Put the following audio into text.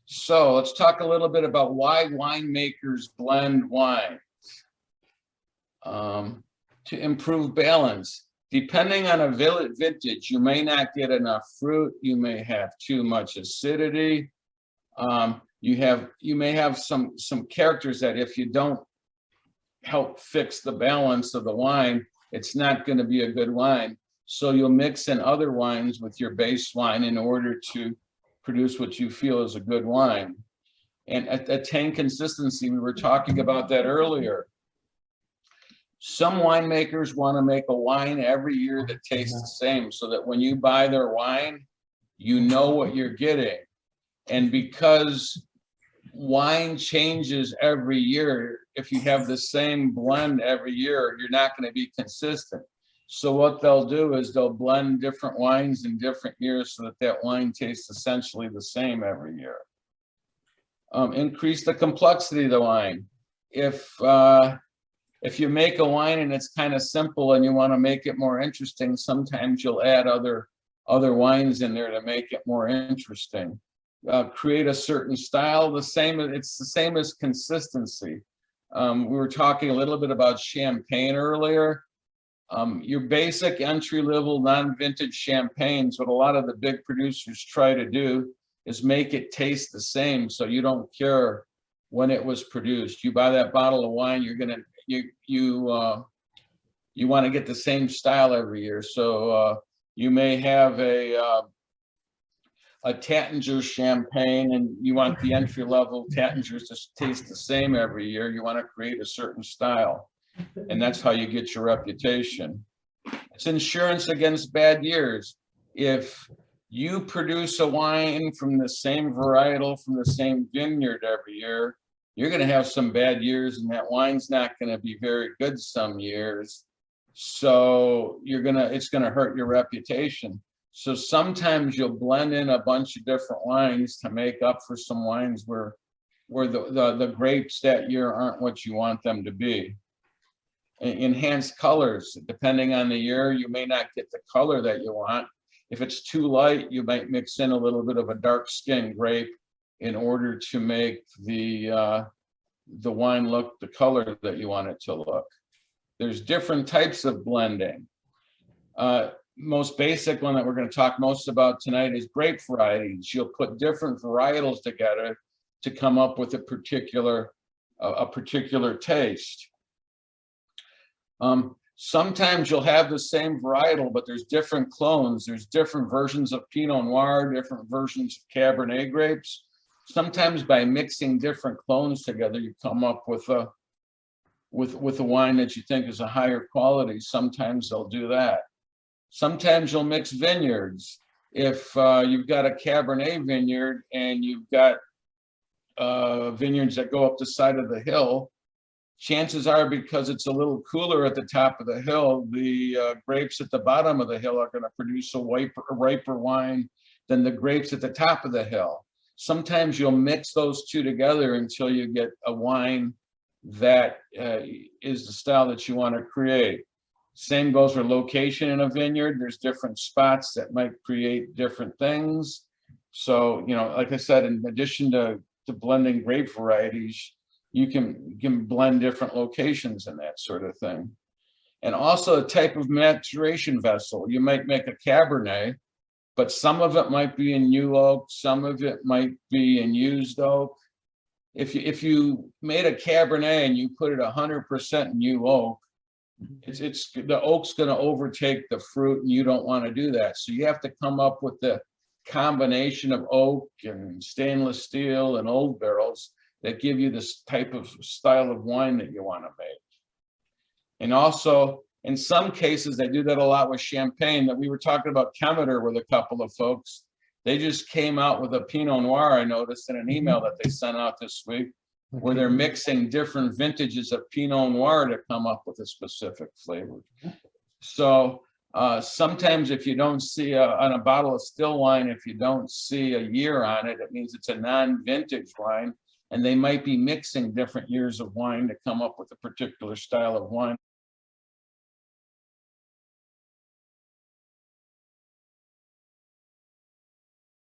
So let's talk a little bit about why winemakers blend wine to improve balance. Depending on a vintage, you may not get enough fruit. You may have too much acidity. You may have some characters that if you don't help fix the balance of the wine, it's not going to be a good wine. So you'll mix in other wines with your base wine in order to produce what you feel is a good wine. And attain consistency, we were talking about that earlier. Some winemakers want to make a wine every year that tastes the same, so that when you buy their wine, you know what you're getting. And because wine changes every year, if you have the same blend every year, you're not going to be consistent. So what they'll do is they'll blend different wines in different years so that that wine tastes essentially the same every year. Increase the complexity of the wine. If you make a wine and it's kind of simple and you want to make it more interesting, sometimes you'll add other wines in there to make it more interesting. Create a certain style. It's the same as consistency. We were talking a little bit about champagne earlier. Your basic entry-level non-vintage champagnes, what a lot of the big producers try to do is make it taste the same, so you don't care when it was produced. You buy that bottle of wine, you want to get the same style every year. So you may have a Tattinger champagne, and you want the entry-level Tattingers to taste the same every year. You want to create a certain style, and that's how you get your reputation. It's insurance against bad years. If you produce a wine from the same varietal, from the same vineyard every year, you're going to have some bad years, and that wine's not going to be very good some years. So it's going to hurt your reputation. So sometimes you'll blend in a bunch of different wines to make up for some wines where the grapes that year aren't what you want them to be. Enhanced colors. Depending on the year, you may not get the color that you want. If it's too light, you might mix in a little bit of a dark skinned grape in order to make the wine look the color that you want it to look. There's different types of blending. Most basic one that we're going to talk most about tonight is grape varieties. You'll put different varietals together to come up with a particular taste. Sometimes you'll have the same varietal, but there's different clones. There's different versions of Pinot Noir, different versions of Cabernet grapes. Sometimes by mixing different clones together, you come up with a wine that you think is a higher quality. Sometimes they'll do that. Sometimes you'll mix vineyards. If you've got a Cabernet vineyard and you've got vineyards that go up the side of the hill, chances are, because it's a little cooler at the top of the hill, the grapes at the bottom of the hill are going to produce a riper wine than the grapes at the top of the hill. Sometimes you'll mix those two together until you get a wine that is the style that you want to create. Same goes for location in a vineyard. There's different spots that might create different things. So, like I said, in addition to blending grape varieties, you can blend different locations and that sort of thing. And also a type of maturation vessel. You might make a Cabernet, but some of it might be in new oak, some of it might be in used oak. If you made a Cabernet and you put it 100% new oak, the oak's going to overtake the fruit, and you don't want to do that. So you have to come up with the combination of oak and stainless steel and old barrels that give you this type of style of wine that you want to make. And also, in some cases, they do that a lot with champagne. That we were talking about Kemeter with a couple of folks. They just came out with a Pinot Noir, I noticed in an email that they sent out this week, where they're mixing different vintages of Pinot Noir to come up with a specific flavor. So sometimes if you don't see on a bottle of still wine, if you don't see a year on it, it means it's a non-vintage wine, and they might be mixing different years of wine to come up with a particular style of wine.